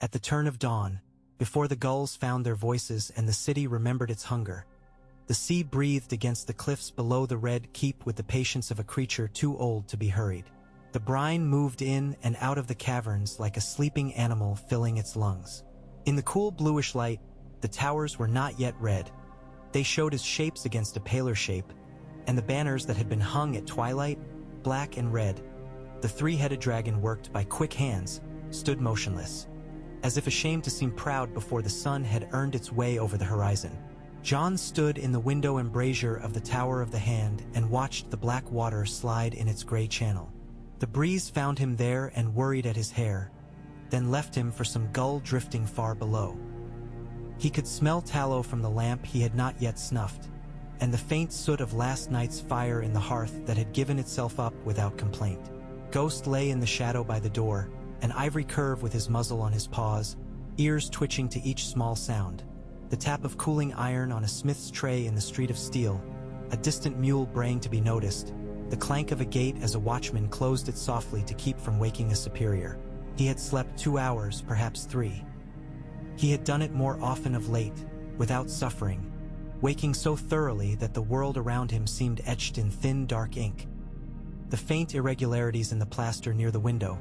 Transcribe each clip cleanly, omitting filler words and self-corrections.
At the turn of dawn, before the gulls found their voices and the city remembered its hunger, the sea breathed against the cliffs below the Red Keep with the patience of a creature too old to be hurried. The brine moved in and out of the caverns like a sleeping animal filling its lungs. In the cool bluish light, the towers were not yet red. They showed as shapes against a paler shape, and the banners that had been hung at twilight, black and red, the three-headed dragon worked by quick hands, stood motionless, as if ashamed to seem proud before the sun had earned its way over the horizon. Jon stood in the window embrasure of the Tower of the Hand and watched the black water slide in its gray channel. The breeze found him there and worried at his hair, then left him for some gull drifting far below. He could smell tallow from the lamp he had not yet snuffed, and the faint soot of last night's fire in the hearth that had given itself up without complaint. Ghost lay in the shadow by the door, an ivory curve with his muzzle on his paws, ears twitching to each small sound. The tap of cooling iron on a smith's tray in the street of steel, a distant mule braying to be noticed, the clank of a gate as a watchman closed it softly to keep from waking a superior. He had slept 2 hours, perhaps 3. He had done it more often of late, without suffering, waking so thoroughly that the world around him seemed etched in thin, dark ink. The faint irregularities in the plaster near the window,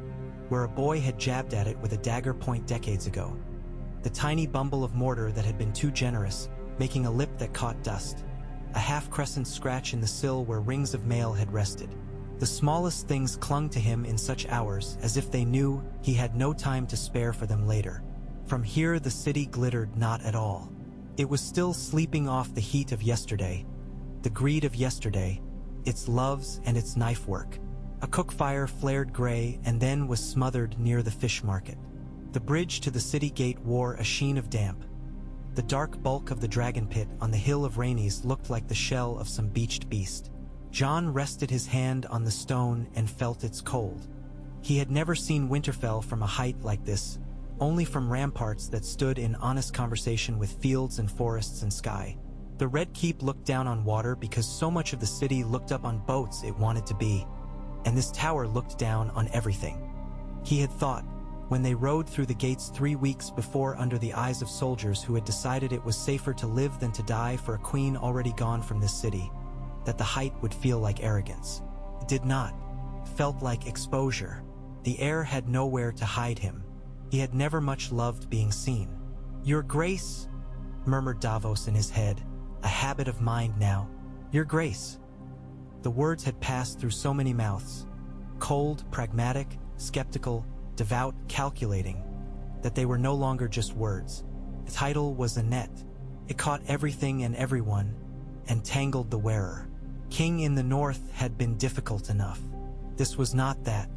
where a boy had jabbed at it with a dagger point decades ago. The tiny bumble of mortar that had been too generous, making a lip that caught dust. A half-crescent scratch in the sill where rings of mail had rested. The smallest things clung to him in such hours as if they knew he had no time to spare for them later. From here the city glittered not at all. It was still sleeping off the heat of yesterday, the greed of yesterday, its loves and its knife work. A cook fire flared gray and then was smothered near the fish market. The bridge to the city gate wore a sheen of damp. The dark bulk of the dragon pit on the hill of Rainey's looked like the shell of some beached beast. Jon rested his hand on the stone and felt its cold. He had never seen Winterfell from a height like this, only from ramparts that stood in honest conversation with fields and forests and sky. The Red Keep looked down on water because so much of the city looked up on boats it wanted to be, and this tower looked down on everything. He had thought, when they rode through the gates 3 weeks before under the eyes of soldiers who had decided it was safer to live than to die for a queen already gone from this city, that the height would feel like arrogance. It did not. It felt like exposure. The air had nowhere to hide him. He had never much loved being seen. "Your Grace," murmured Davos in his head, a habit of mind now. "Your Grace." The words had passed through so many mouths, cold, pragmatic, skeptical, devout, calculating, that they were no longer just words. The title was a net. It caught everything and everyone, and tangled the wearer. King in the North had been difficult enough. This was not that.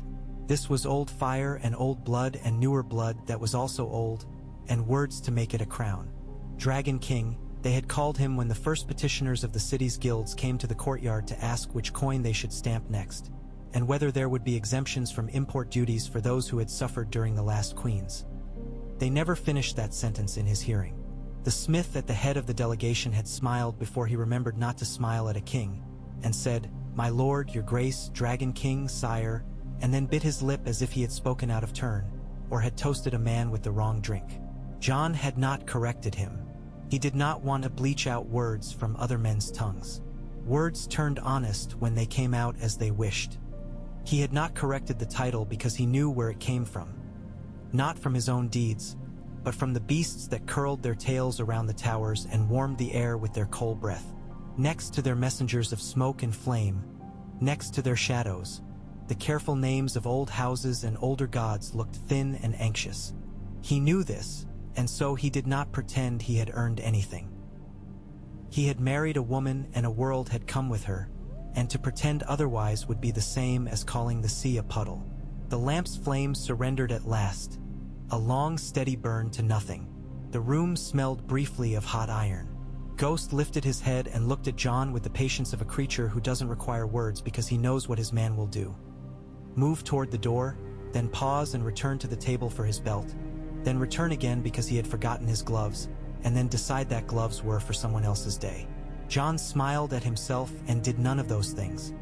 This was old fire and old blood and newer blood that was also old, and words to make it a crown. Dragon King, they had called him when the first petitioners of the city's guilds came to the courtyard to ask which coin they should stamp next, and whether there would be exemptions from import duties for those who had suffered during the last queens. They never finished that sentence in his hearing. The smith at the head of the delegation had smiled before he remembered not to smile at a king, and said, "My lord, your grace, Dragon King, sire," and then bit his lip as if he had spoken out of turn, or had toasted a man with the wrong drink. Jon had not corrected him. He did not want to bleach out words from other men's tongues. Words turned honest when they came out as they wished. He had not corrected the title because he knew where it came from. Not from his own deeds, but from the beasts that curled their tails around the towers and warmed the air with their cold breath. Next to their messengers of smoke and flame, next to their shadows, the careful names of old houses and older gods looked thin and anxious. He knew this, and so he did not pretend he had earned anything. He had married a woman and a world had come with her, and to pretend otherwise would be the same as calling the sea a puddle. The lamp's flame surrendered at last, a long, steady burn to nothing. The room smelled briefly of hot iron. Ghost lifted his head and looked at Jon with the patience of a creature who doesn't require words because he knows what his man will do. Move toward the door, then pause and return to the table for his belt, then return again because he had forgotten his gloves, and then decide that gloves were for someone else's day. Jon smiled at himself and did none of those things.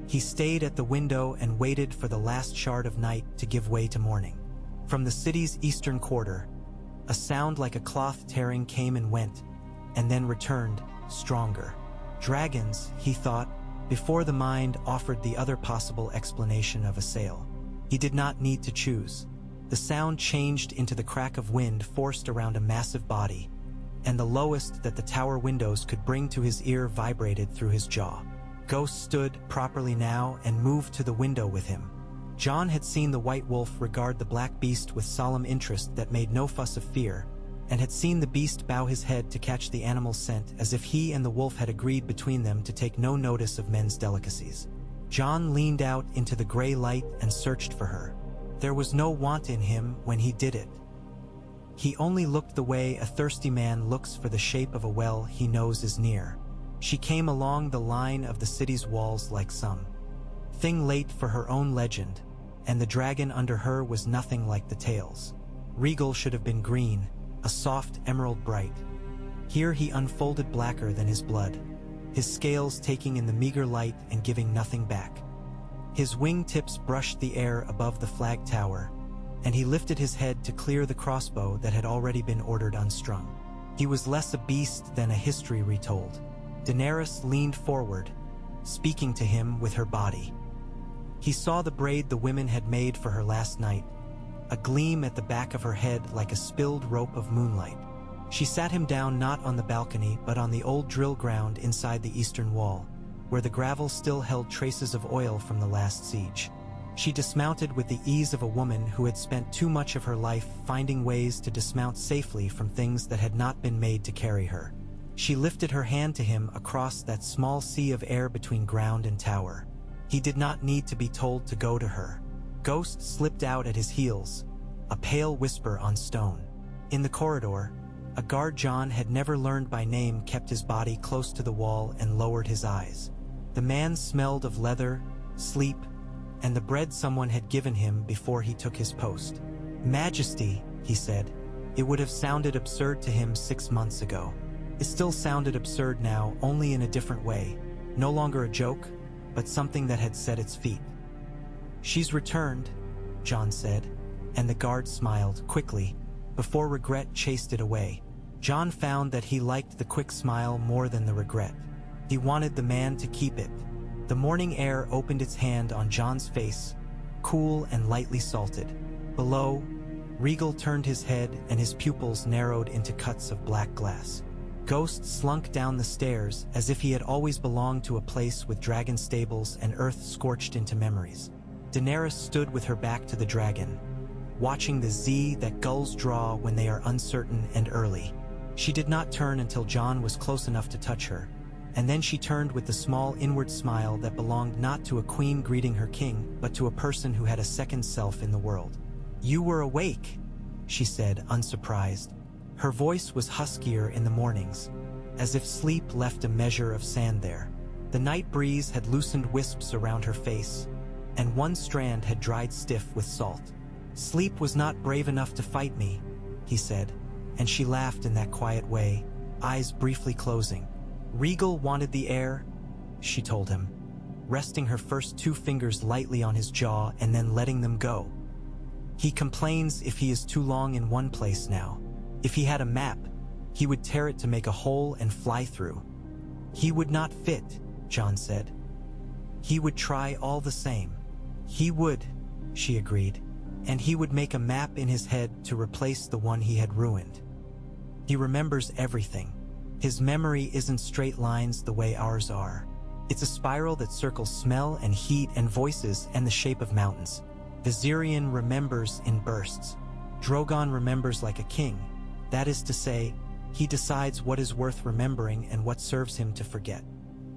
He stayed at the window and waited for the last shard of night to give way to morning. From the city's eastern quarter, A sound like a cloth tearing came and went, and then returned, stronger. Dragons, he thought, before the mind offered the other possible explanation of a sail. He did not need to choose. The sound changed into the crack of wind forced around a massive body, and the lowest that the tower windows could bring to his ear vibrated through his jaw. Ghost stood properly now and moved to the window with him. Jon had seen the white wolf regard the black beast with solemn interest that made no fuss of fear, and had seen the beast bow his head to catch the animal's scent as if he and the wolf had agreed between them to take no notice of men's delicacies. Jon leaned out into the gray light and searched for her. There was no want in him when he did it. He only looked the way a thirsty man looks for the shape of a well he knows is near. She came along the line of the city's walls like some thing late for her own legend, and the dragon under her was nothing like the tales. Regal should have been green, a soft emerald bright. Here he unfolded blacker than his blood, his scales taking in the meager light and giving nothing back. His wing tips brushed the air above the flag tower, and he lifted his head to clear the crossbow that had already been ordered unstrung. He was less a beast than a history retold. Daenerys leaned forward, speaking to him with her body. He saw the braid the women had made for her last night, a gleam at the back of her head like a spilled rope of moonlight. She sat him down not on the balcony but on the old drill ground inside the eastern wall, where the gravel still held traces of oil from the last siege. She dismounted with the ease of a woman who had spent too much of her life finding ways to dismount safely from things that had not been made to carry her. She lifted her hand to him across that small sea of air between ground and tower. He did not need to be told to go to her. Ghost slipped out at his heels, a pale whisper on stone. In the corridor, a guard Jon had never learned by name kept his body close to the wall and lowered his eyes. The man smelled of leather, sleep, and the bread someone had given him before he took his post. "Majesty," he said. It would have sounded absurd to him 6 months ago. It still sounded absurd now, only in a different way. No longer a joke, but something that had set its feet. "She's returned," Jon said, and the guard smiled quickly, before regret chased it away. Jon found that he liked the quick smile more than the regret. He wanted the man to keep it. The morning air opened its hand on Jon's face, cool and lightly salted. Below, Regal turned his head and his pupils narrowed into cuts of black glass. Ghost slunk down the stairs as if he had always belonged to a place with dragon stables and earth scorched into memories. Daenerys stood with her back to the dragon, watching the Z that gulls draw when they are uncertain and early. She did not turn until Jon was close enough to touch her, and then she turned with the small inward smile that belonged not to a queen greeting her king, but to a person who had a second self in the world. "You were awake," she said, unsurprised. Her voice was huskier in the mornings, as if sleep left a measure of sand there. The night breeze had loosened wisps around her face, and one strand had dried stiff with salt. "Sleep was not brave enough to fight me," he said, and she laughed in that quiet way, eyes briefly closing. "Regal wanted the air," she told him, resting her first 2 fingers lightly on his jaw and then letting them go. "He complains if he is too long in one place now. If he had a map, he would tear it to make a hole and fly through." "He would not fit," Jon said. "He would try all the same." "He would," she agreed, "and he would make a map in his head to replace the one he had ruined. He remembers everything. His memory isn't straight lines the way ours are. It's a spiral that circles smell and heat and voices and the shape of mountains. Viserion remembers in bursts. Drogon remembers like a king. That is to say, he decides what is worth remembering and what serves him to forget."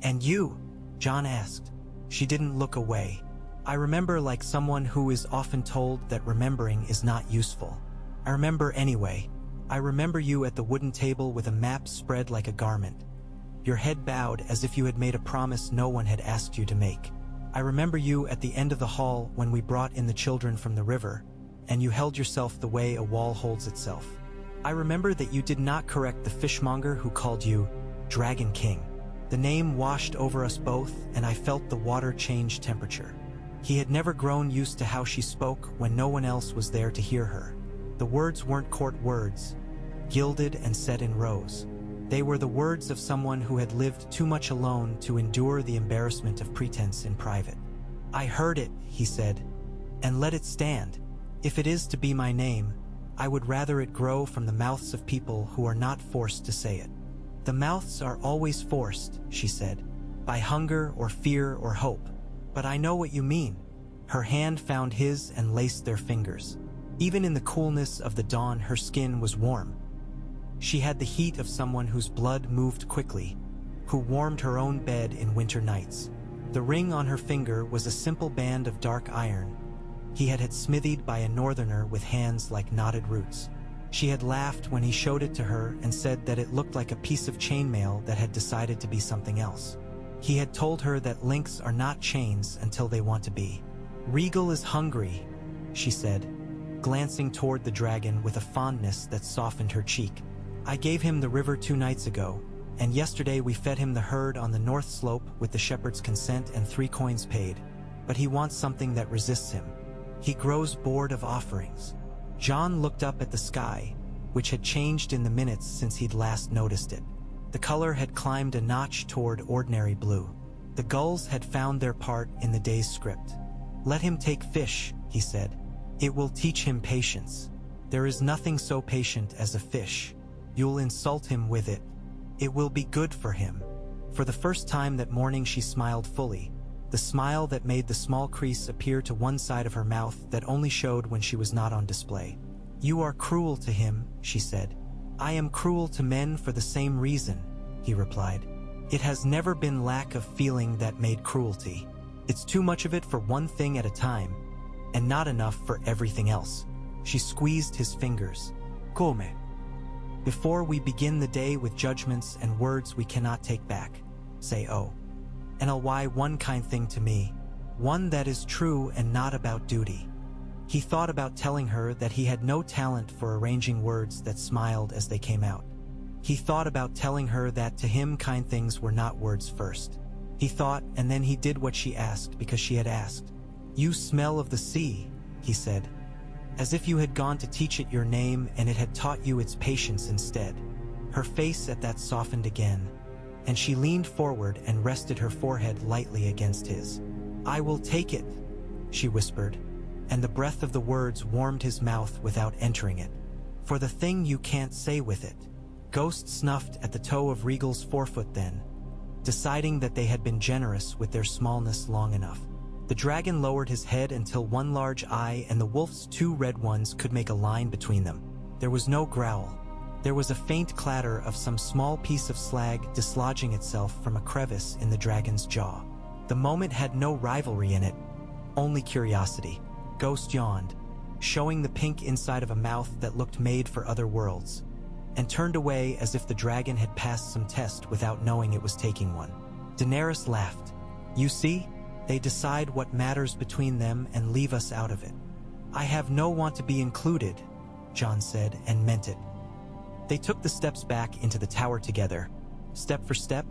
"And you?" Jon asked. She didn't look away. "I remember like someone who is often told that remembering is not useful. I remember anyway. I remember you at the wooden table with a map spread like a garment, your head bowed as if you had made a promise no one had asked you to make. I remember you at the end of the hall when we brought in the children from the river, and you held yourself the way a wall holds itself. I remember that you did not correct the fishmonger who called you Dragon King. The name washed over us both, and I felt the water change temperature. He had never grown used to how she spoke when no one else was there to hear her. The words weren't court words, gilded and set in rows. They were the words of someone who had lived too much alone to endure the embarrassment of pretense in private. "I heard it," he said, "and let it stand. If it is to be my name, I would rather it grow from the mouths of people who are not forced to say it." "The mouths are always forced," she said, "by hunger or fear or hope. But I know what you mean." Her hand found his and laced their fingers. Even in the coolness of the dawn, her skin was warm. She had the heat of someone whose blood moved quickly, who warmed her own bed in winter nights. The ring on her finger was a simple band of dark iron he had smithied by a northerner with hands like knotted roots. She had laughed when he showed it to her and said that it looked like a piece of chainmail that had decided to be something else. He had told her that links are not chains until they want to be. "Regal is hungry," she said, glancing toward the dragon with a fondness that softened her cheek. "I gave him the river 2 nights ago, and yesterday we fed him the herd on the north slope with the shepherd's consent and 3 coins paid. But he wants something that resists him. He grows bored of offerings." Jon looked up at the sky, which had changed in the minutes since he'd last noticed it. The color had climbed a notch toward ordinary blue. The gulls had found their part in the day's script. "Let him take fish," he said. "It will teach him patience. There is nothing so patient as a fish. You'll insult him with it. It will be good for him." For the first time that morning she smiled fully, the smile that made the small crease appear to one side of her mouth that only showed when she was not on display. "You are cruel to him," she said. "I am cruel to men for the same reason," he replied. "It has never been lack of feeling that made cruelty. It's too much of it for one thing at a time, and not enough for everything else." She squeezed his fingers. "Come. Before we begin the day with judgments and words we cannot take back, say oh. And I'll why one kind thing to me, one that is true and not about duty." He thought about telling her that he had no talent for arranging words that smiled as they came out. He thought about telling her that to him kind things were not words first. He thought, and then he did what she asked because she had asked. "You smell of the sea," he said, "as if you had gone to teach it your name and it had taught you its patience instead." Her face at that softened again, and she leaned forward and rested her forehead lightly against his. "I will take it," she whispered, and the breath of the words warmed his mouth without entering it. "For the thing you can't say with it." Ghost snuffed at the toe of Regal's forefoot then, deciding that they had been generous with their smallness long enough. The dragon lowered his head until one large eye and the wolf's 2 red ones could make a line between them. There was no growl. There was a faint clatter of some small piece of slag dislodging itself from a crevice in the dragon's jaw. The moment had no rivalry in it, only curiosity. Ghost yawned, showing the pink inside of a mouth that looked made for other worlds, and turned away as if the dragon had passed some test without knowing it was taking one. Daenerys laughed. "You see? They decide what matters between them and leave us out of it." "I have no want to be included," Jon said, and meant it. They took the steps back into the tower together, step for step,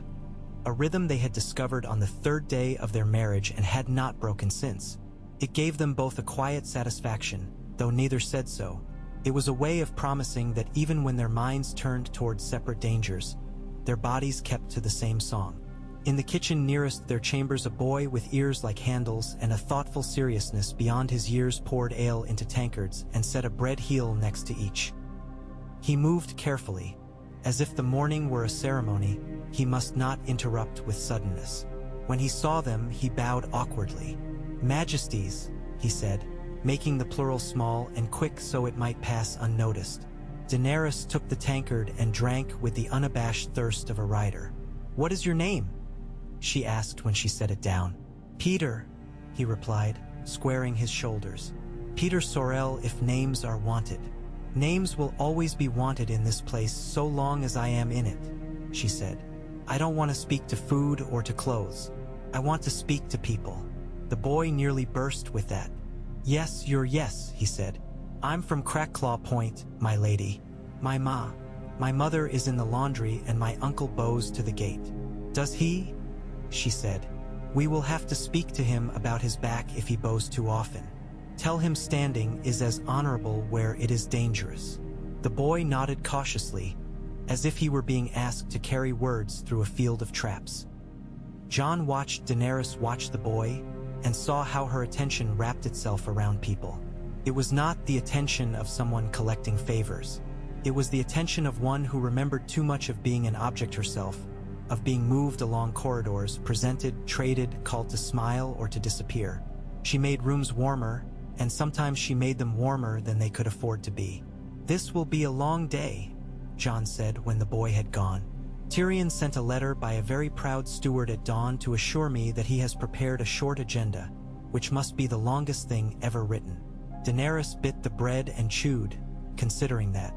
a rhythm they had discovered on the 3rd day of their marriage and had not broken since. It gave them both a quiet satisfaction, though neither said so. It was a way of promising that even when their minds turned toward separate dangers, their bodies kept to the same song. In the kitchen nearest their chambers, a boy with ears like handles and a thoughtful seriousness beyond his years poured ale into tankards and set a bread heel next to each. He moved carefully, as if the morning were a ceremony he must not interrupt with suddenness. When he saw them, he bowed awkwardly. "Majesties," he said, making the plural small and quick so it might pass unnoticed. Daenerys took the tankard and drank with the unabashed thirst of a rider. "What is your name?" she asked when she set it down. "Peter," he replied, squaring his shoulders. "Peter Sorel if names are wanted." "Names will always be wanted in this place so long as I am in it," she said. "I don't want to speak to food or to clothes. I want to speak to people." The boy nearly burst with that. "Yes, yes," he said. "I'm from Crackclaw Point, my lady. My mother is in the laundry and my uncle bows to the gate." "Does he?" she said. "We will have to speak to him about his back if he bows too often." Tell him standing is as honorable where it is dangerous." The boy nodded cautiously, as if he were being asked to carry words through a field of traps. Jon watched Daenerys watch the boy and saw how her attention wrapped itself around people. It was not the attention of someone collecting favors. It was the attention of one who remembered too much of being an object herself, of being moved along corridors, presented, traded, called to smile or to disappear. She made rooms warmer, and sometimes she made them warmer than they could afford to be. "This will be a long day," Jon said when the boy had gone. "Tyrion sent a letter by a very proud steward at dawn to assure me that he has prepared a short agenda, which must be the longest thing ever written." Daenerys bit the bread and chewed, considering that.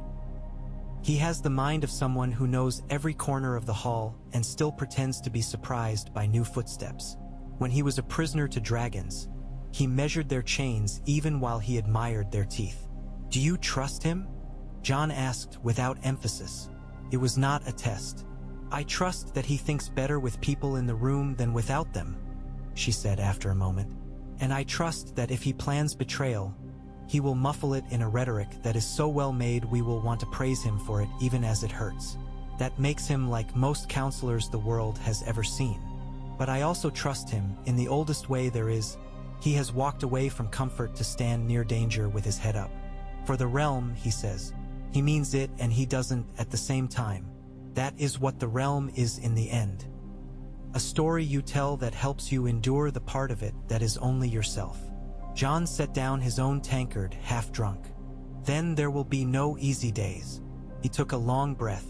"He has the mind of someone who knows every corner of the hall and still pretends to be surprised by new footsteps. When he was a prisoner to dragons, he measured their chains even while he admired their teeth." "Do you trust him?" Jon asked without emphasis. It was not a test. "I trust that he thinks better with people in the room than without them," she said after a moment. "And I trust that if he plans betrayal, he will muffle it in a rhetoric that is so well made we will want to praise him for it even as it hurts. That makes him like most counselors the world has ever seen. But I also trust him in the oldest way there is. He has walked away from comfort to stand near danger with his head up. For the realm, he says. He means it and he doesn't at the same time. That is what the realm is in the end. A story you tell that helps you endure the part of it that is only yourself." Jon set down his own tankard, half drunk. "Then there will be no easy days." He took a long breath.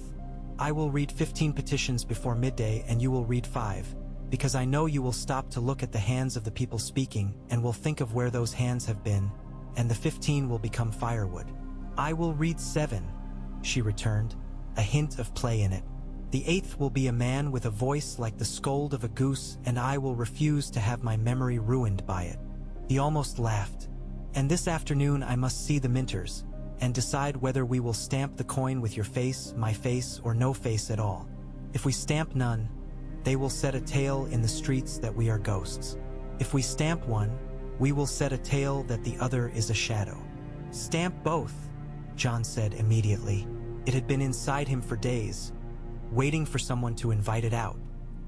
"I will read 15 petitions before midday and you will read 5, because I know you will stop to look at the hands of the people speaking and will think of where those hands have been, and the 15 will become firewood." "I will read 7, she returned, a hint of play in it. "The 8th will be a man with a voice like the scold of a goose, and I will refuse to have my memory ruined by it." He almost laughed. "And this afternoon I must see the minters, and decide whether we will stamp the coin with your face, my face, or no face at all. If we stamp none, they will set a tale in the streets that we are ghosts. If we stamp one, we will set a tale that the other is a shadow." "Stamp both," Jon said immediately. It had been inside him for days, waiting for someone to invite it out.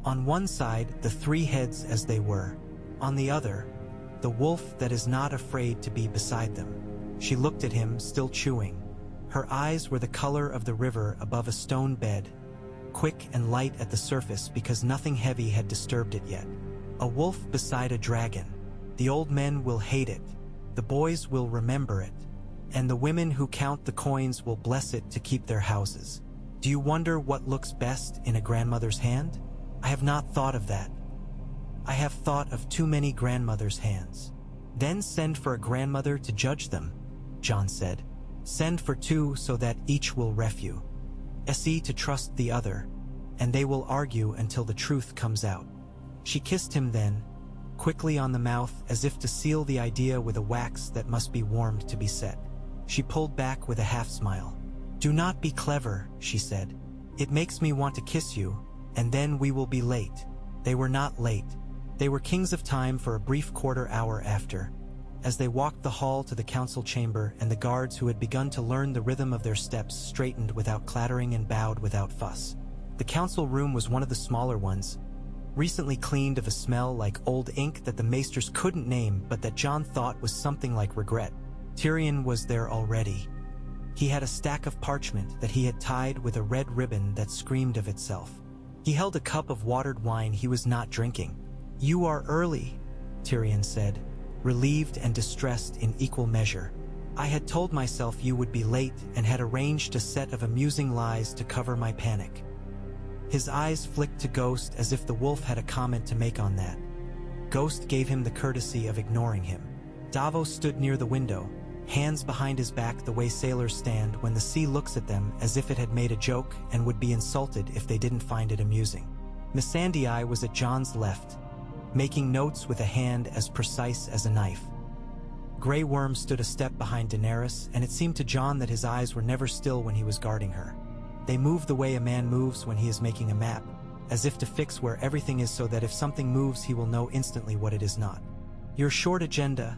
On one side, the 3 heads as they were. On the other, the wolf that is not afraid to be beside them. She looked at him, still chewing. Her eyes were the color of the river above a stone bed, quick and light at the surface because nothing heavy had disturbed it yet. A wolf beside a dragon. The old men will hate it. The boys will remember it. And the women who count the coins will bless it to keep their houses. Do you wonder what looks best in a grandmother's hand? I have not thought of that. I have thought of too many grandmothers' hands. Then send for a grandmother to judge them, Jon said. Send for 2 so that each will ref you. See to trust the other, and they will argue until the truth comes out. She kissed him then, quickly on the mouth as if to seal the idea with a wax that must be warmed to be set. She pulled back with a half-smile. "Do not be clever," she said. "It makes me want to kiss you, and then we will be late." They were not late. They were kings of time for a brief quarter-hour after, as they walked the hall to the council chamber, and the guards who had begun to learn the rhythm of their steps straightened without clattering and bowed without fuss. The council room was one of the smaller ones, recently cleaned of a smell like old ink that the maesters couldn't name but that Jon thought was something like regret. Tyrion was there already. He had a stack of parchment that he had tied with a red ribbon that screamed of itself. He held a cup of watered wine he was not drinking. "You are early," Tyrion said, relieved and distressed in equal measure. "I had told myself you would be late and had arranged a set of amusing lies to cover my panic." His eyes flicked to Ghost as if the wolf had a comment to make on that. Ghost gave him the courtesy of ignoring him. Davos stood near the window, hands behind his back the way sailors stand when the sea looks at them as if it had made a joke and would be insulted if they didn't find it amusing. Missandei was at Jon's left, making notes with a hand as precise as a knife. Grey Worm stood a step behind Daenerys, and it seemed to Jon that his eyes were never still when he was guarding her. They moved the way a man moves when he is making a map, as if to fix where everything is so that if something moves he will know instantly what it is not. "Your short agenda,"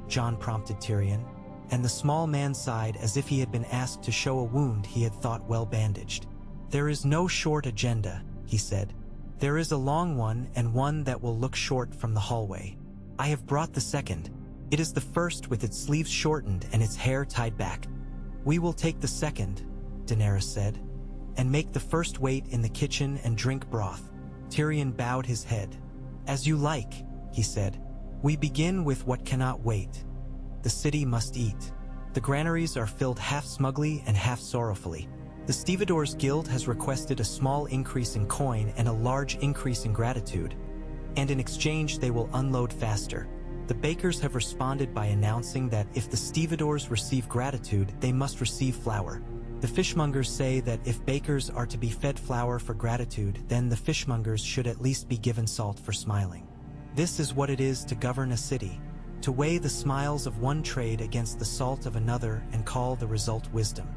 Jon prompted Tyrion, and the small man sighed as if he had been asked to show a wound he had thought well bandaged. "There is no short agenda," he said. "There is a long one, and one that will look short from the hallway. I have brought the second. It is the first with its sleeves shortened and its hair tied back." "We will take the second," Daenerys said, "and make the first wait in the kitchen and drink broth." Tyrion bowed his head. "As you like," he said. "We begin with what cannot wait. The city must eat." The granaries are filled half smugly and half sorrowfully. The Stevedores Guild has requested a small increase in coin and a large increase in gratitude, and in exchange they will unload faster. The bakers have responded by announcing that if the Stevedores receive gratitude, they must receive flour. The fishmongers say that if bakers are to be fed flour for gratitude, then the fishmongers should at least be given salt for smiling. This is what it is to govern a city, to weigh the smiles of one trade against the salt of another and call the result wisdom.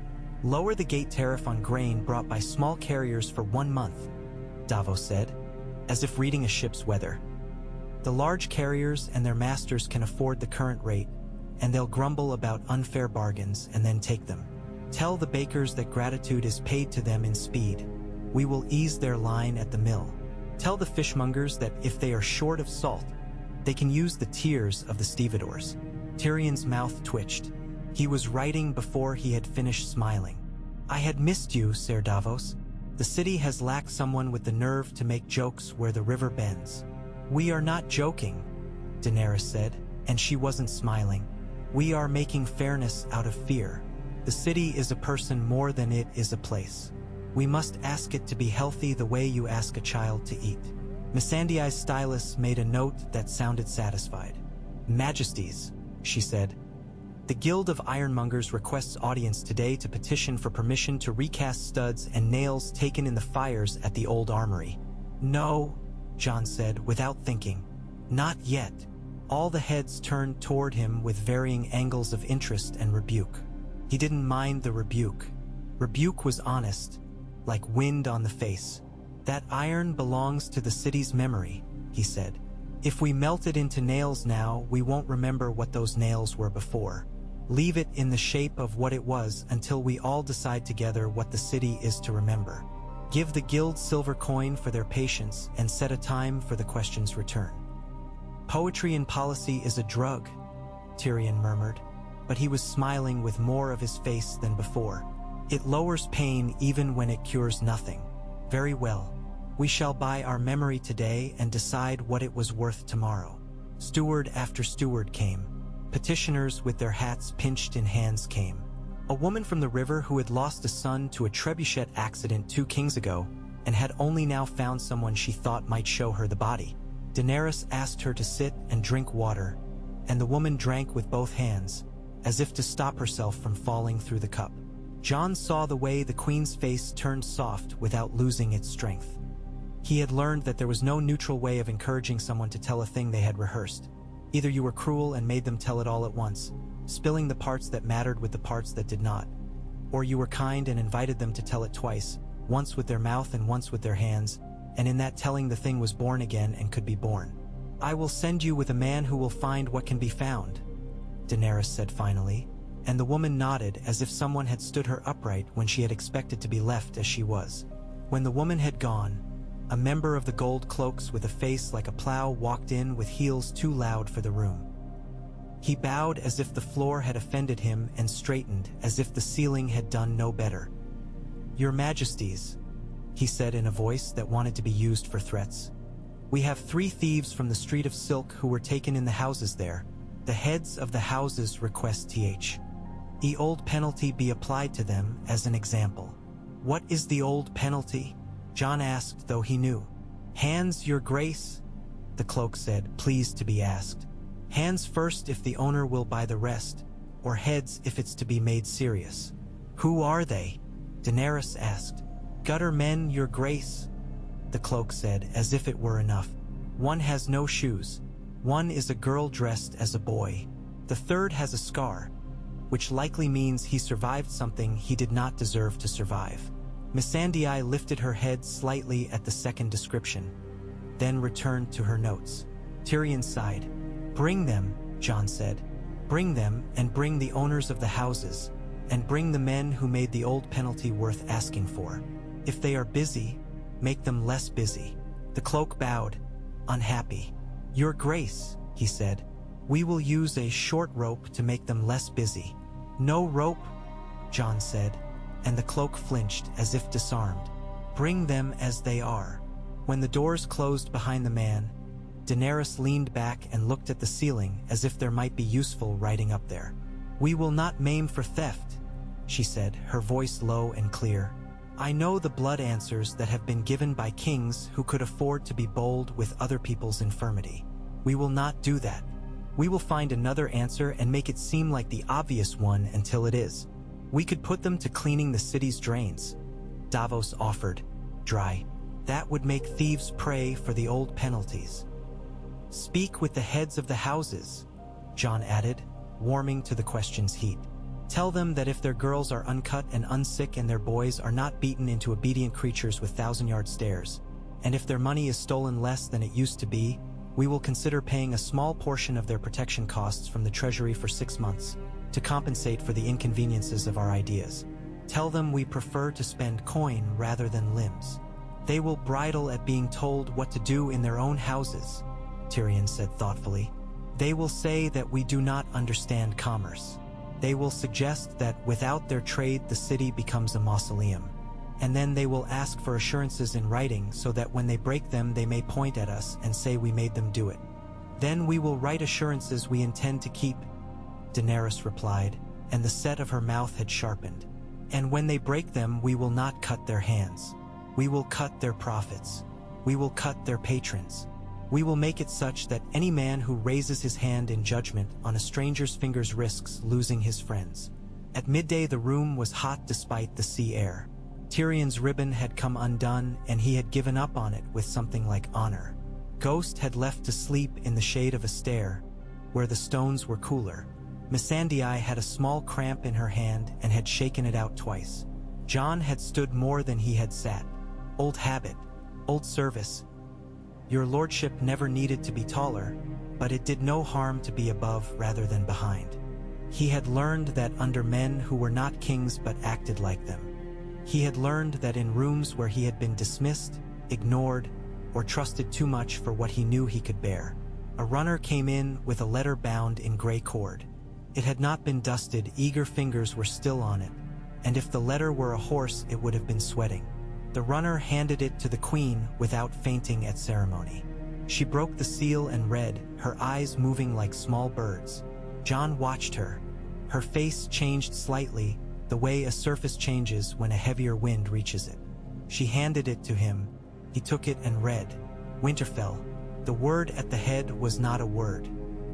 "Lower the gate tariff on grain brought by small carriers for 1 month," Davos said, as if reading a ship's weather. "The large carriers and their masters can afford the current rate, and they'll grumble about unfair bargains and then take them. Tell the bakers that gratitude is paid to them in speed. We will ease their line at the mill. Tell the fishmongers that if they are short of salt, they can use the tears of the Stevedores." Tyrion's mouth twitched. He was writing before he had finished smiling. "I had missed you, Ser Davos. The city has lacked someone with the nerve to make jokes where the river bends." "We are not joking," Daenerys said, and she wasn't smiling. "We are making fairness out of fear. The city is a person more than it is a place. We must ask it to be healthy the way you ask a child to eat." Missandei's stylus made a note that sounded satisfied. "Majesties," she said, "the Guild of Ironmongers requests audience today to petition for permission to recast studs and nails taken in the fires at the old armory." "No," Jon said without thinking. "Not yet." All the heads turned toward him with varying angles of interest and rebuke. He didn't mind the rebuke. Rebuke was honest, like wind on the face. "That iron belongs to the city's memory," he said. "If we melt it into nails now, we won't remember what those nails were before. Leave it in the shape of what it was until we all decide together what the city is to remember. Give the guild silver coin for their patience and set a time for the question's return." "Poetry and policy is a drug," Tyrion murmured, but he was smiling with more of his face than before. "It lowers pain even when it cures nothing. Very well. We shall buy our memory today and decide what it was worth tomorrow." Steward after steward came. Petitioners with their hats pinched in hands came. A woman from the river who had lost a son to a trebuchet accident 2 kings ago and had only now found someone she thought might show her the body. Daenerys asked her to sit and drink water, and the woman drank with both hands, as if to stop herself from falling through the cup. Jon saw the way the queen's face turned soft without losing its strength. He had learned that there was no neutral way of encouraging someone to tell a thing they had rehearsed. Either you were cruel and made them tell it all at once, spilling the parts that mattered with the parts that did not, or you were kind and invited them to tell it twice, once with their mouth and once with their hands, and in that telling the thing was born again and could be born. "I will send you with a man who will find what can be found," Daenerys said finally, and the woman nodded as if someone had stood her upright when she had expected to be left as she was. When the woman had gone, a member of the gold cloaks with a face like a plow walked in with heels too loud for the room. He bowed as if the floor had offended him and straightened as if the ceiling had done no better. "Your Majesties," he said in a voice that wanted to be used for threats. "We have 3 thieves from the Street of Silk who were taken in the houses there. The heads of the houses request the old penalty be applied to them as an example." "What is the old penalty?" Jon asked, though he knew. "Hands, your grace," the cloak said, pleased to be asked. "Hands first if the owner will buy the rest, or heads if it's to be made serious." "Who are they?" Daenerys asked. "Gutter men, your grace," the cloak said, as if it were enough. "One has no shoes. One is a girl dressed as a boy. The third has a scar, which likely means he survived something he did not deserve to survive." Missandei lifted her head slightly at the second description, then returned to her notes. Tyrion sighed. "Bring them," Jon said. Bring them, and bring the owners of the houses, and bring the men who made the old penalty worth asking for. If they are busy, make them less busy." The cloak bowed, unhappy. "Your Grace," he said, "we will use a short rope to make them less busy." "No rope," Jon said, and the cloak flinched as if disarmed. "Bring them as they are." When the doors closed behind the man, Daenerys leaned back and looked at the ceiling as if there might be useful writing up there. "We will not maim for theft," she said, her voice low and clear. "I know the blood answers that have been given by kings who could afford to be bold with other people's infirmity. We will not do that. We will find another answer and make it seem like the obvious one until it is. We could put them to cleaning the city's drains," Davos offered, dry. "That would make thieves pray for the old penalties." "Speak with the heads of the houses," Jon added, warming to the question's heat. "Tell them that if their girls are uncut and unsick and their boys are not beaten into obedient creatures with thousand-yard stares, and if their money is stolen less than it used to be, we will consider paying a small portion of their protection costs from the treasury for 6 months, to compensate for the inconveniences of our ideas. Tell them we prefer to spend coin rather than limbs. They will bridle at being told what to do in their own houses," Tyrion said thoughtfully. "They will say that we do not understand commerce. They will suggest that without their trade the city becomes a mausoleum. And then they will ask for assurances in writing so that when they break them they may point at us and say we made them do it. Then we will write assurances we intend to keep," Daenerys replied, and the set of her mouth had sharpened. "And when they break them we will not cut their hands. We will cut their profits. We will cut their patrons. We will make it such that any man who raises his hand in judgment on a stranger's fingers risks losing his friends." At midday the room was hot despite the sea air. Tyrion's ribbon had come undone and he had given up on it with something like honor. Ghost had left to sleep in the shade of a stair, where the stones were cooler. Missandei had a small cramp in her hand and had shaken it out twice. Jon had stood more than he had sat. Old habit, old service. Your lordship never needed to be taller, but it did no harm to be above rather than behind. He had learned that under men who were not kings but acted like them. He had learned that in rooms where he had been dismissed, ignored, or trusted too much for what he knew he could bear, a runner came in with a letter bound in gray cord. It had not been dusted, eager fingers were still on it, and if the letter were a horse it would have been sweating. The runner handed it to the queen without fainting at ceremony. She broke the seal and read, her eyes moving like small birds. Jon watched her. Her face changed slightly, the way a surface changes when a heavier wind reaches it. She handed it to him. He took it and read, Winterfell. The word at the head was not a word.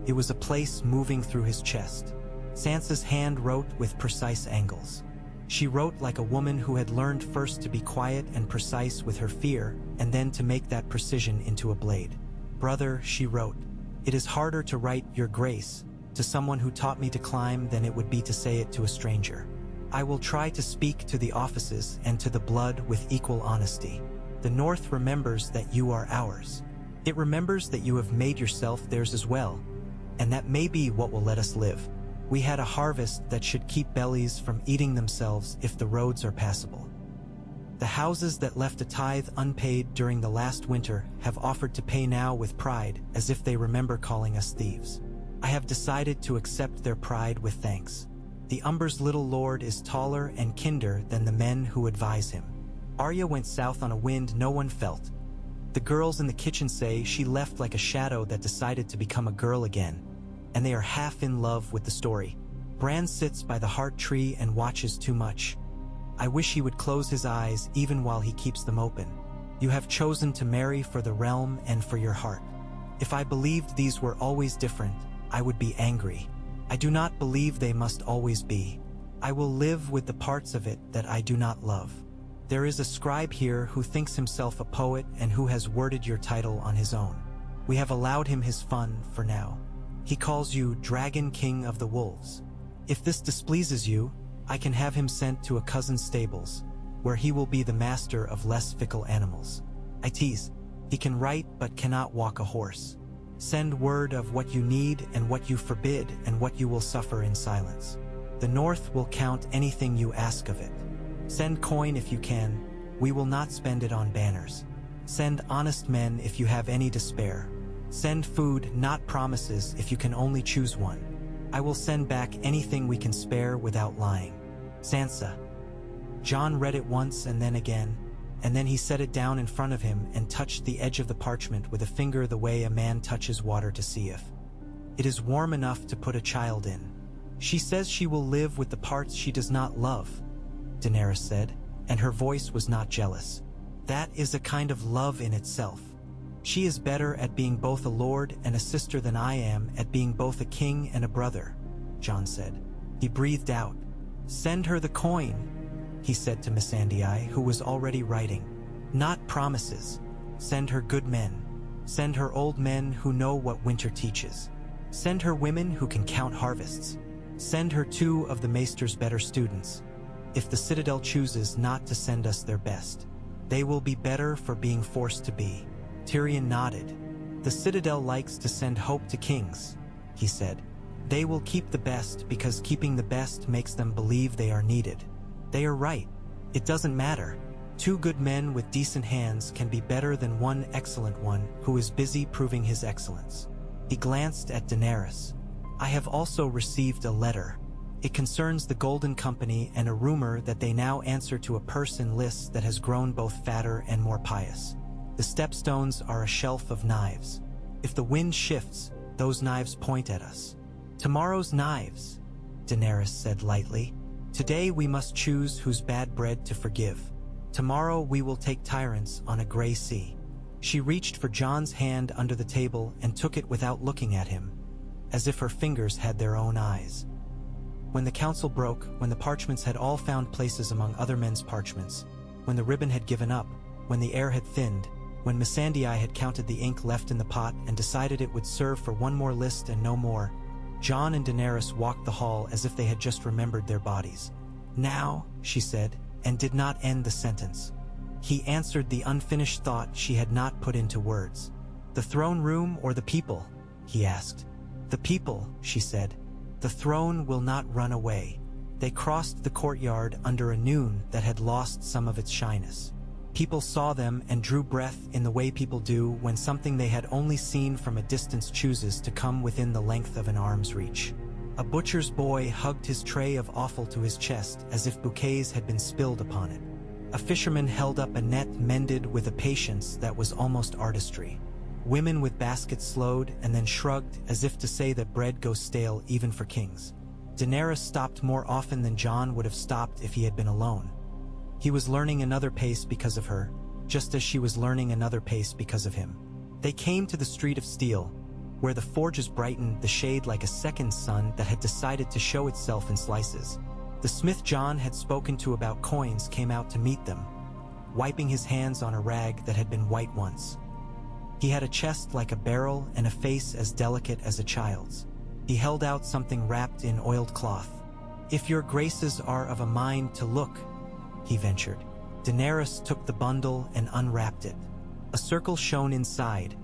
It was a place moving through his chest. Sansa's hand wrote with precise angles. She wrote like a woman who had learned first to be quiet and precise with her fear, and then to make that precision into a blade. Brother, she wrote, it is harder to write Your Grace to someone who taught me to climb than it would be to say it to a stranger. I will try to speak to the offices and to the blood with equal honesty. The North remembers that you are ours. It remembers that you have made yourself theirs as well, and that may be what will let us live. We had a harvest that should keep bellies from eating themselves if the roads are passable. The houses that left a tithe unpaid during the last winter have offered to pay now with pride, as if they remember calling us thieves. I have decided to accept their pride with thanks. The Umber's little lord is taller and kinder than the men who advise him. Arya went south on a wind no one felt. The girls in the kitchen say she left like a shadow that decided to become a girl again, and they are half in love with the story. Bran sits by the heart tree and watches too much. I wish he would close his eyes even while he keeps them open. You have chosen to marry for the realm and for your heart. If I believed these were always different, I would be angry. I do not believe they must always be. I will live with the parts of it that I do not love. There is a scribe here who thinks himself a poet and who has worded your title on his own. We have allowed him his fun for now. He calls you Dragon King of the Wolves. If this displeases you, I can have him sent to a cousin's stables, where he will be the master of less fickle animals. I tease. He can write but cannot walk a horse. Send word of what you need and what you forbid and what you will suffer in silence. The North will count anything you ask of it. Send coin if you can. We will not spend it on banners. Send honest men if you have any despair. Send food, not promises, if you can only choose one. I will send back anything we can spare without lying. Sansa. Jon read it once and then again, and then he set it down in front of him and touched the edge of the parchment with a finger the way a man touches water to see if it is warm enough to put a child in. She says she will live with the parts she does not love, Daenerys said, and her voice was not jealous. That is a kind of love in itself. She is better at being both a lord and a sister than I am at being both a king and a brother, Jon said. He breathed out. Send her the coin, he said to Missandei, who was already writing. Not promises. Send her good men. Send her old men who know what winter teaches. Send her women who can count harvests. Send her 2 of the Maester's better students. If the Citadel chooses not to send us their best, they will be better for being forced to be. Tyrion nodded. The Citadel likes to send hope to kings, he said. They will keep the best because keeping the best makes them believe they are needed. They are right. It doesn't matter. 2 good men with decent hands can be better than 1 excellent one who is busy proving his excellence. He glanced at Daenerys. I have also received a letter. It concerns the Golden Company and a rumor that they now answer to a purse in lists that has grown both fatter and more pious. The stepstones are a shelf of knives. If the wind shifts, those knives point at us. Tomorrow's knives, Daenerys said lightly. Today we must choose whose bad bread to forgive. Tomorrow we will take tyrants on a gray sea. She reached for Jon's hand under the table and took it without looking at him, as if her fingers had their own eyes. When the council broke, when the parchments had all found places among other men's parchments, when the ribbon had given up, when the air had thinned, when Missandei had counted the ink left in the pot and decided it would serve for 1 more list and no more, Jon and Daenerys walked the hall as if they had just remembered their bodies. Now, she said, and did not end the sentence. He answered the unfinished thought she had not put into words. The throne room or the people? He asked. The people, she said. The throne will not run away. They crossed the courtyard under a noon that had lost some of its shyness. People saw them and drew breath in the way people do when something they had only seen from a distance chooses to come within the length of an arm's reach. A butcher's boy hugged his tray of offal to his chest as if bouquets had been spilled upon it. A fisherman held up a net mended with a patience that was almost artistry. Women with baskets slowed and then shrugged as if to say that bread goes stale even for kings. Daenerys stopped more often than Jon would have stopped if he had been alone. He was learning another pace because of her, just as she was learning another pace because of him. They came to the Street of Steel, where the forges brightened the shade like a second sun that had decided to show itself in slices. The smith Jon had spoken to about coins came out to meet them, wiping his hands on a rag that had been white once. He had a chest like a barrel and a face as delicate as a child's. He held out something wrapped in oiled cloth. If your graces are of a mind to look, he ventured. Daenerys took the bundle and unwrapped it. A circle shone inside,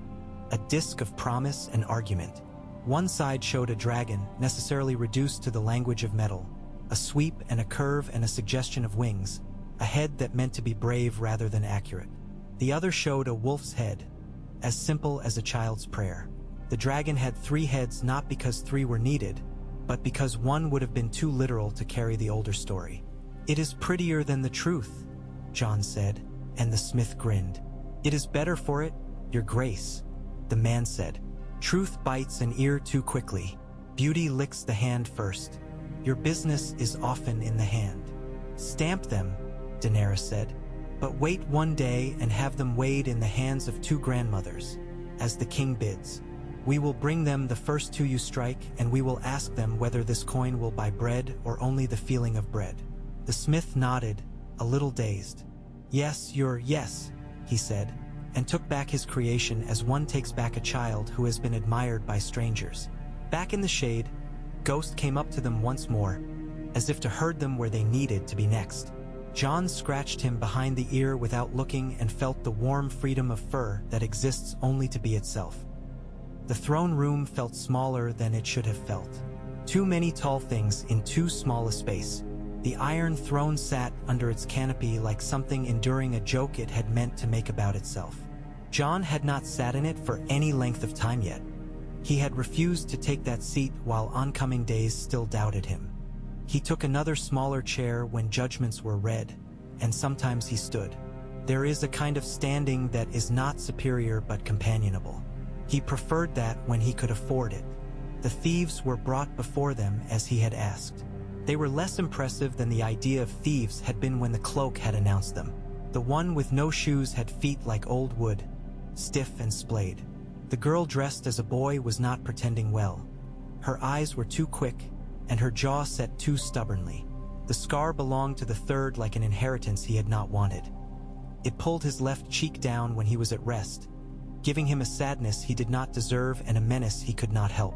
a disk of promise and argument. One side showed a dragon, necessarily reduced to the language of metal, a sweep and a curve and a suggestion of wings, a head that meant to be brave rather than accurate. The other showed a wolf's head, as simple as a child's prayer. The dragon had 3 heads not because 3 were needed, but because one would have been too literal to carry the older story. It is prettier than the truth, Jon said, and the smith grinned. It is better for it, your grace, the man said. Truth bites an ear too quickly. Beauty licks the hand first. Your business is often in the hand. Stamp them, Daenerys said, but wait 1 day and have them weighed in the hands of 2 grandmothers, as the king bids. We will bring them the first 2 you strike, and we will ask them whether this coin will buy bread or only the feeling of bread. The smith nodded, a little dazed. Yes, yes, he said, and took back his creation as one takes back a child who has been admired by strangers. Back in the shade, Ghost came up to them once more, as if to herd them where they needed to be next. Jon scratched him behind the ear without looking and felt the warm freedom of fur that exists only to be itself. The throne room felt smaller than it should have felt. Too many tall things in too small a space. The Iron Throne sat under its canopy like something enduring a joke it had meant to make about itself. Jon had not sat in it for any length of time yet. He had refused to take that seat while oncoming days still doubted him. He took another smaller chair when judgments were read, and sometimes he stood. There is a kind of standing that is not superior but companionable. He preferred that when he could afford it. The thieves were brought before them as he had asked. They were less impressive than the idea of thieves had been when the cloak had announced them. The one with no shoes had feet like old wood, stiff and splayed. The girl dressed as a boy was not pretending well. Her eyes were too quick, and her jaw set too stubbornly. The scar belonged to the third like an inheritance he had not wanted. It pulled his left cheek down when he was at rest, giving him a sadness he did not deserve and a menace he could not help.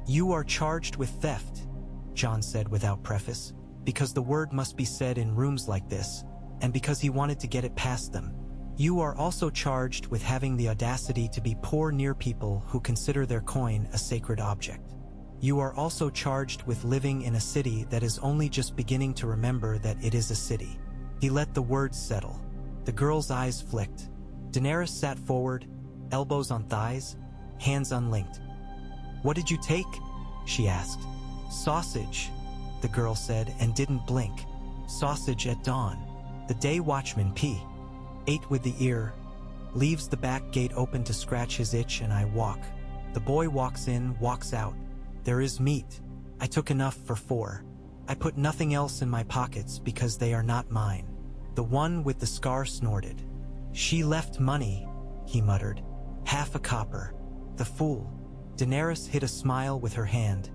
"You are charged with theft," Jon said without preface, because the word must be said in rooms like this, and because he wanted to get it past them. "You are also charged with having the audacity to be poor near people who consider their coin a sacred object. You are also charged with living in a city that is only just beginning to remember that it is a city." He let the words settle. The girl's eyes flicked. Daenerys sat forward, elbows on thighs, hands unlinked. "What did you take?" she asked. "Sausage," the girl said and didn't blink. "Sausage at dawn. The day watchman P. ate with the ear, leaves the back gate open to scratch his itch, and I walk. The boy walks in, walks out. There is meat. I took enough for 4. I put nothing else in my pockets because they are not mine." The one with the scar snorted. "She left money," he muttered. "Half a copper. The fool." Daenerys hid a smile with her hand.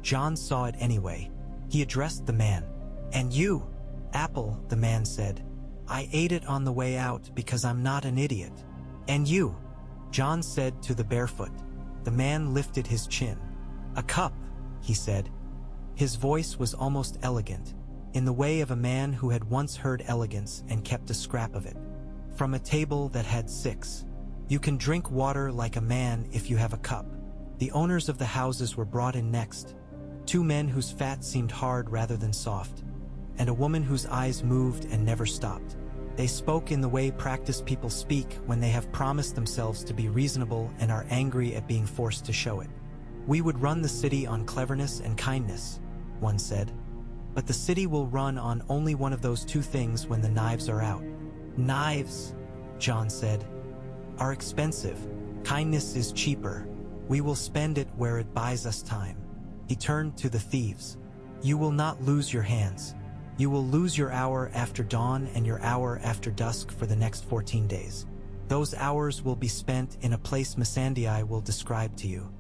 Jon saw it anyway. He addressed the man. "And you?" "Apple," the man said. "I ate it on the way out because I'm not an idiot." "And you?" Jon said to the barefoot. The man lifted his chin. "A cup," he said. His voice was almost elegant, in the way of a man who had once heard elegance and kept a scrap of it. "From a table that had 6. You can drink water like a man if you have a cup." The owners of the houses were brought in next. 2 men whose fat seemed hard rather than soft, and a woman whose eyes moved and never stopped. They spoke in the way practiced people speak when they have promised themselves to be reasonable and are angry at being forced to show it. "We would run the city on cleverness and kindness," one said. "But the city will run on only one of those 2 things when the knives are out." "Knives," Jon said, "are expensive. Kindness is cheaper. We will spend it where it buys us time." He turned to the thieves. "You will not lose your hands. You will lose your hour after dawn and your hour after dusk for the next 14 days. Those hours will be spent in a place Missandei will describe to you.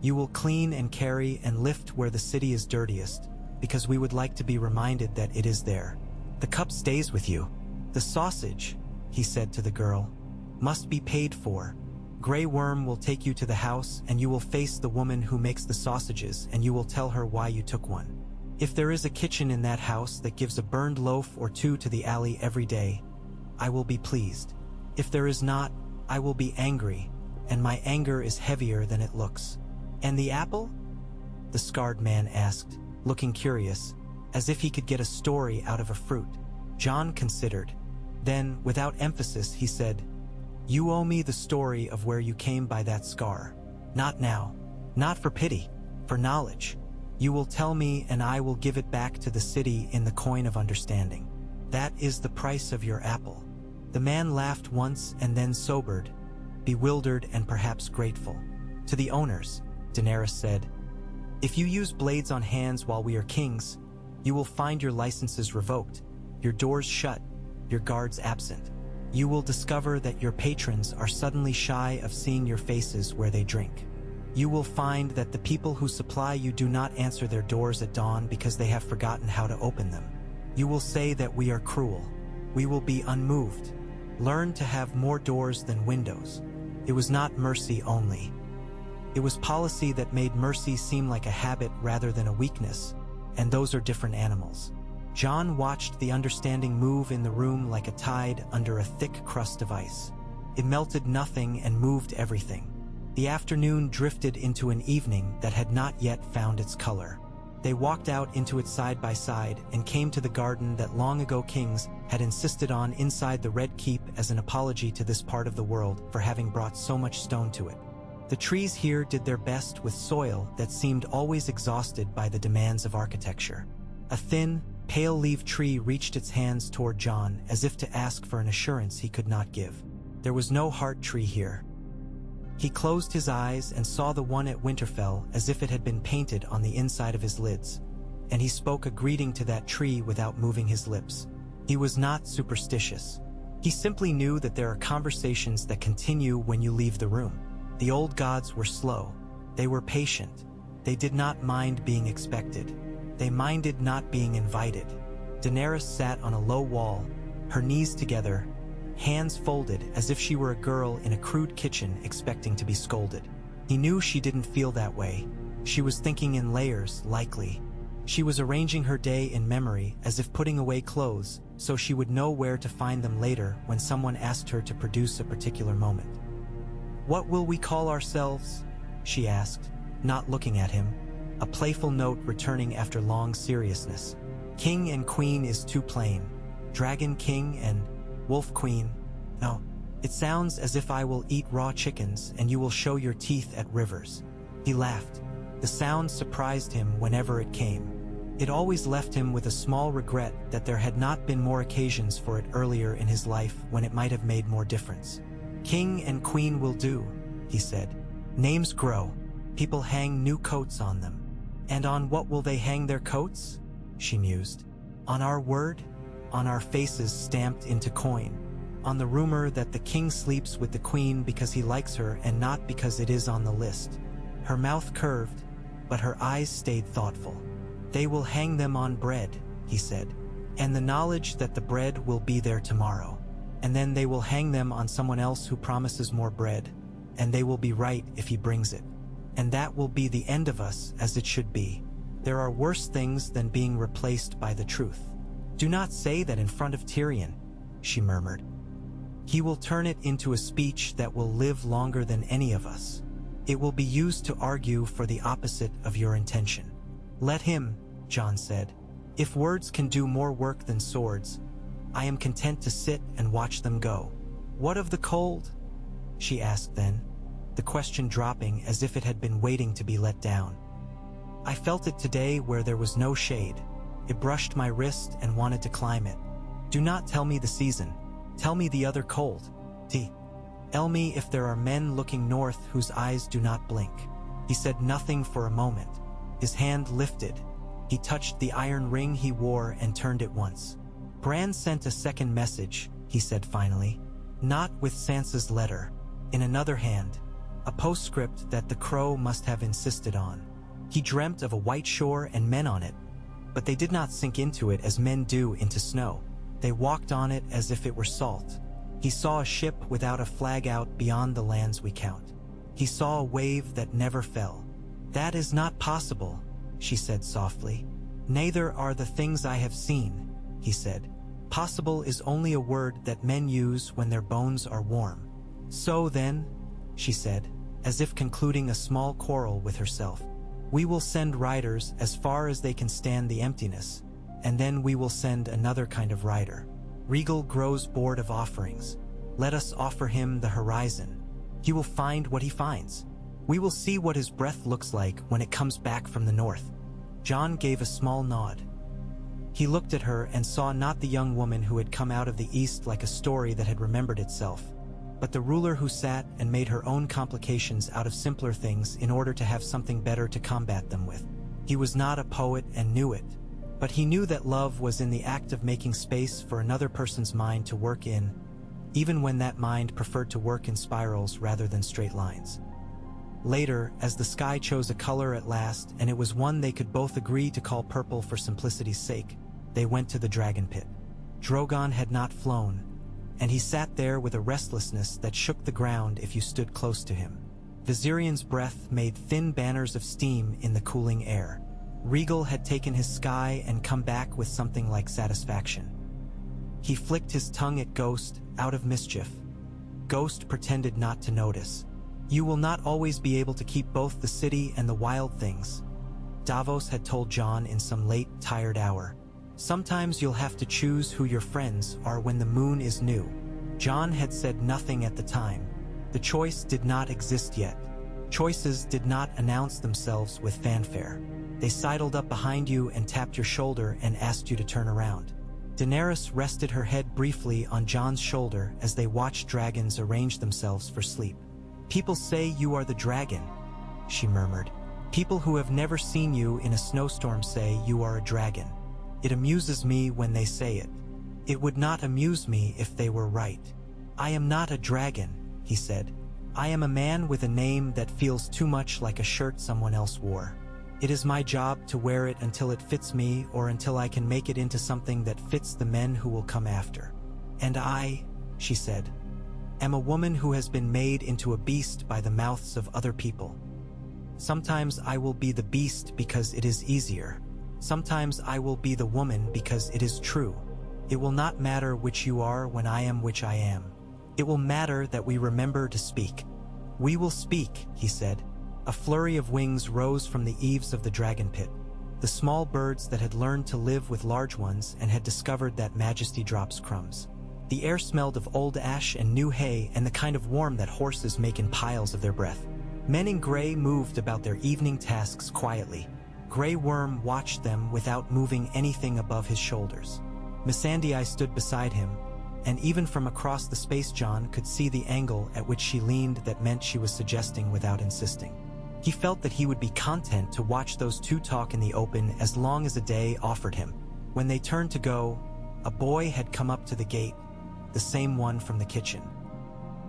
You will clean and carry and lift where the city is dirtiest, because we would like to be reminded that it is there. The cup stays with you. The sausage," he said to the girl, "must be paid for. Grey Worm will take you to the house and you will face the woman who makes the sausages and you will tell her why you took one. If there is a kitchen in that house that gives a burned loaf or 2 to the alley every day, I will be pleased. If there is not, I will be angry, and my anger is heavier than it looks." "And the apple?" the scarred man asked, looking curious, as if he could get a story out of a fruit. Jon considered. Then, without emphasis, he said, "You owe me the story of where you came by that scar. Not now. Not for pity. For knowledge. You will tell me and I will give it back to the city in the coin of understanding. That is the price of your apple." The man laughed once and then sobered, bewildered and perhaps grateful. "To the owners," Daenerys said, "if you use blades on hands while we are kings, you will find your licenses revoked, your doors shut, your guards absent. You will discover that your patrons are suddenly shy of seeing your faces where they drink. You will find that the people who supply you do not answer their doors at dawn because they have forgotten how to open them. You will say that we are cruel. We will be unmoved. Learn to have more doors than windows." It was not mercy only. It was policy that made mercy seem like a habit rather than a weakness, and those are different animals. Jon watched the understanding move in the room like a tide under a thick crust of ice. It melted nothing and moved everything. The afternoon drifted into an evening that had not yet found its color. They walked out into it side by side and came to the garden that long ago kings had insisted on inside the Red Keep as an apology to this part of the world for having brought so much stone to it. The trees here did their best with soil that seemed always exhausted by the demands of architecture. A thin, pale-leaved tree reached its hands toward Jon as if to ask for an assurance he could not give. There was no heart tree here. He closed his eyes and saw the one at Winterfell as if it had been painted on the inside of his lids, and he spoke a greeting to that tree without moving his lips. He was not superstitious. He simply knew that there are conversations that continue when you leave the room. The old gods were slow. They were patient. They did not mind being expected. They minded not being invited. Daenerys sat on a low wall, her knees together, hands folded as if she were a girl in a crude kitchen expecting to be scolded. He knew she didn't feel that way. She was thinking in layers, likely. She was arranging her day in memory as if putting away clothes so she would know where to find them later when someone asked her to produce a particular moment. "What will we call ourselves?" she asked, not looking at him, a playful note returning after long seriousness. "King and Queen is too plain. Dragon King and Wolf Queen? No. It sounds as if I will eat raw chickens and you will show your teeth at rivers." He laughed. The sound surprised him whenever it came. It always left him with a small regret that there had not been more occasions for it earlier in his life when it might have made more difference. "King and Queen will do," he said. "Names grow. People hang new coats on them. And on what will they hang their coats?" she mused. "On our word? On our faces stamped into coin. On the rumor that the king sleeps with the queen because he likes her and not because it is on the list." Her mouth curved, but her eyes stayed thoughtful. "They will hang them on bread," he said, "and the knowledge that the bread will be there tomorrow. And then they will hang them on someone else who promises more bread, and they will be right if he brings it. And that will be the end of us as it should be. There are worse things than being replaced by the truth. Do not say that in front of Tyrion," she murmured. "He will turn it into a speech that will live longer than any of us. It will be used to argue for the opposite of your intention." "Let him," Jon said. "If words can do more work than swords, I am content to sit and watch them go." "What of the cold?" she asked then, the question dropping as if it had been waiting to be let down. "I felt it today where there was no shade. It brushed my wrist and wanted to climb it. Do not tell me the season. Tell me the other cold. Tell me if there are men looking north whose eyes do not blink." He said nothing for a moment. His hand lifted. He touched the iron ring he wore and turned it once. "Bran sent a second message," he said finally. "Not with Sansa's letter. In another hand. A postscript that the crow must have insisted on. He dreamt of a white shore and men on it, but they did not sink into it as men do into snow. They walked on it as if it were salt. He saw a ship without a flag out beyond the lands we count. He saw a wave that never fell." "That is not possible," she said softly. "Neither are the things I have seen," he said. "Possible is only a word that men use when their bones are warm." "So then," she said, as if concluding a small quarrel with herself, "we will send riders as far as they can stand the emptiness, and then we will send another kind of rider. Regal grows bored of offerings. Let us offer him the horizon. He will find what he finds. We will see what his breath looks like when it comes back from the north." Jon gave a small nod. He looked at her and saw not the young woman who had come out of the east like a story that had remembered itself, but the ruler who sat and made her own complications out of simpler things in order to have something better to combat them with. He was not a poet and knew it, but he knew that love was in the act of making space for another person's mind to work in, even when that mind preferred to work in spirals rather than straight lines. Later, as the sky chose a color at last, and it was one they could both agree to call purple for simplicity's sake, they went to the dragon pit. Drogon had not flown, and he sat there with a restlessness that shook the ground if you stood close to him. Viserions' breath made thin banners of steam in the cooling air. Regal had taken his sky and come back with something like satisfaction. He flicked his tongue at Ghost, out of mischief. Ghost pretended not to notice. You will not always be able to keep both the city and the wild things, Davos had told Jon in some late, tired hour. Sometimes you'll have to choose who your friends are when the moon is new. Jon had said nothing at the time. The choice did not exist yet. Choices did not announce themselves with fanfare. They sidled up behind you and tapped your shoulder and asked you to turn around. Daenerys rested her head briefly on Jon's shoulder as they watched dragons arrange themselves for sleep. "People say you are the dragon," she murmured. "People who have never seen you in a snowstorm say you are a dragon. It amuses me when they say it. It would not amuse me if they were right." "I am not a dragon," he said. "I am a man with a name that feels too much like a shirt someone else wore. It is my job to wear it until it fits me or until I can make it into something that fits the men who will come after. And I," she said, "am a woman who has been made into a beast by the mouths of other people. Sometimes I will be the beast because it is easier. Sometimes I will be the woman because it is true. It will not matter which you are when I am which I am. It will matter that we remember to speak." "We will speak," he said. A flurry of wings rose from the eaves of the dragon pit. The small birds that had learned to live with large ones and had discovered that majesty drops crumbs. The air smelled of old ash and new hay and the kind of warmth that horses make in piles of their breath. Men in gray moved about their evening tasks quietly. Grey Worm watched them without moving anything above his shoulders. Missandei stood beside him, and even from across the space Jon could see the angle at which she leaned that meant she was suggesting without insisting. He felt that he would be content to watch those two talk in the open as long as a day offered him. When they turned to go, a boy had come up to the gate, the same one from the kitchen.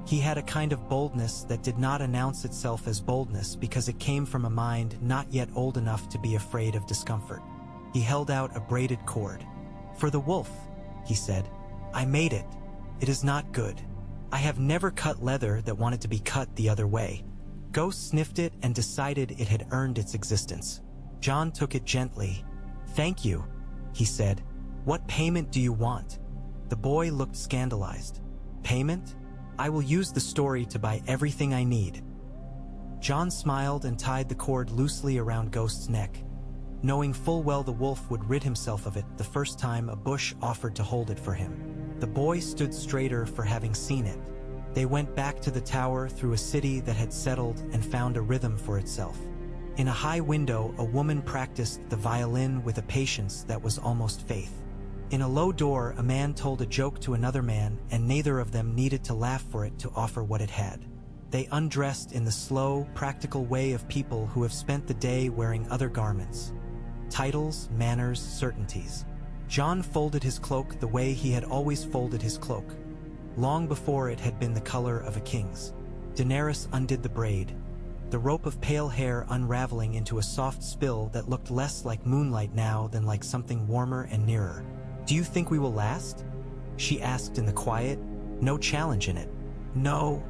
He had a kind of boldness that did not announce itself as boldness because it came from a mind not yet old enough to be afraid of discomfort. He held out a braided cord. "For the wolf," he said. "I made it. It is not good. I have never cut leather that wanted to be cut the other way." Ghost sniffed it and decided it had earned its existence. Jon took it gently. "Thank you," he said. "What payment do you want?" The boy looked scandalized. "Payment? I will use the story to buy everything I need." Jon smiled and tied the cord loosely around Ghost's neck, knowing full well the wolf would rid himself of it the first time a bush offered to hold it for him. The boy stood straighter for having seen it. They went back to the tower through a city that had settled and found a rhythm for itself. In a high window, a woman practiced the violin with a patience that was almost faith. In a low door, a man told a joke to another man, and neither of them needed to laugh for it to offer what it had. They undressed in the slow, practical way of people who have spent the day wearing other garments. Titles, manners, certainties. Jon folded his cloak the way he had always folded his cloak, long before it had been the color of a king's. Daenerys undid the braid, the rope of pale hair unraveling into a soft spill that looked less like moonlight now than like something warmer and nearer. "Do you think we will last?" she asked in the quiet, no challenge in it. "No,"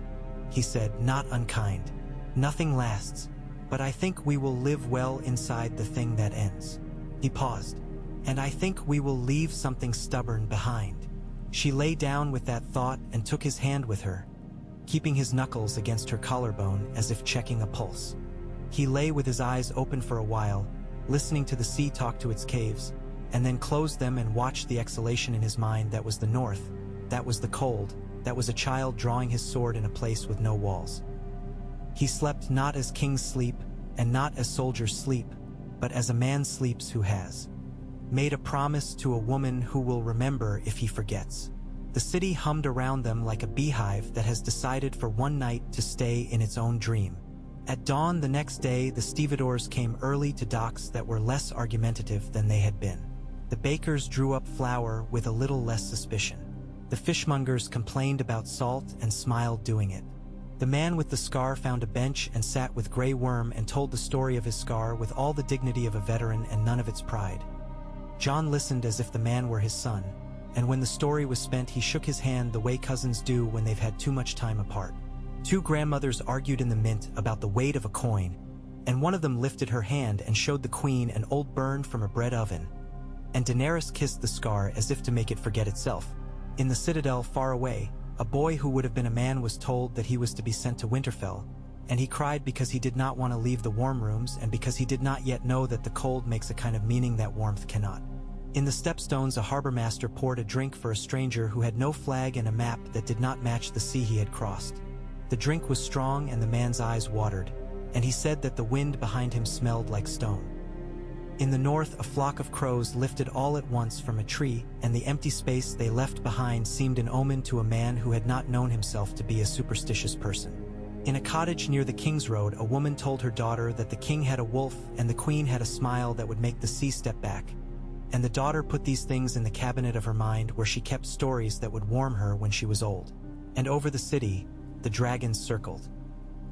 he said, not unkind. "Nothing lasts, but I think we will live well inside the thing that ends." He paused. "And I think we will leave something stubborn behind." She lay down with that thought and took his hand with her, keeping his knuckles against her collarbone as if checking a pulse. He lay with his eyes open for a while, listening to the sea talk to its caves, and then closed them and watched the exhalation in his mind. That was the north, that was the cold, that was a child drawing his sword in a place with no walls. He slept not as kings sleep, and not as soldiers sleep, but as a man sleeps who has made a promise to a woman who will remember if he forgets. The city hummed around them like a beehive that has decided for one night to stay in its own dream. At dawn the next day, the stevedores came early to docks that were less argumentative than they had been. The bakers drew up flour with a little less suspicion. The fishmongers complained about salt and smiled doing it. The man with the scar found a bench and sat with Grey Worm and told the story of his scar with all the dignity of a veteran and none of its pride. Jon listened as if the man were his son, and when the story was spent he shook his hand the way cousins do when they've had too much time apart. Two grandmothers argued in the mint about the weight of a coin, and one of them lifted her hand and showed the queen an old burn from a bread oven, and Daenerys kissed the scar as if to make it forget itself. In the citadel far away, a boy who would have been a man was told that he was to be sent to Winterfell, and he cried because he did not want to leave the warm rooms and because he did not yet know that the cold makes a kind of meaning that warmth cannot. In the stepstones, a harbor master poured a drink for a stranger who had no flag and a map that did not match the sea he had crossed. The drink was strong and the man's eyes watered, and he said that the wind behind him smelled like stone. In the north, a flock of crows lifted all at once from a tree, and the empty space they left behind seemed an omen to a man who had not known himself to be a superstitious person. In a cottage near the King's Road, a woman told her daughter that the king had a wolf and the queen had a smile that would make the sea step back. And the daughter put these things in the cabinet of her mind where she kept stories that would warm her when she was old. And over the city, the dragons circled.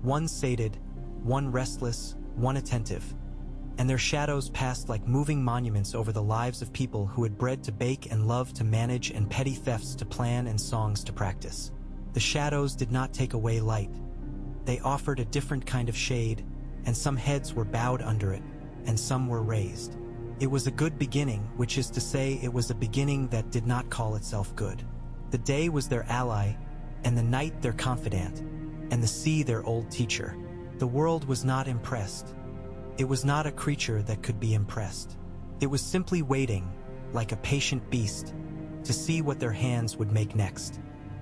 One sated, one restless, one attentive. And their shadows passed like moving monuments over the lives of people who had bread to bake and love to manage and petty thefts to plan and songs to practice. The shadows did not take away light. They offered a different kind of shade, and some heads were bowed under it, and some were raised. It was a good beginning, which is to say it was a beginning that did not call itself good. The day was their ally, and the night their confidant, and the sea their old teacher. The world was not impressed. It was not a creature that could be impressed. It was simply waiting, like a patient beast, to see what their hands would make next.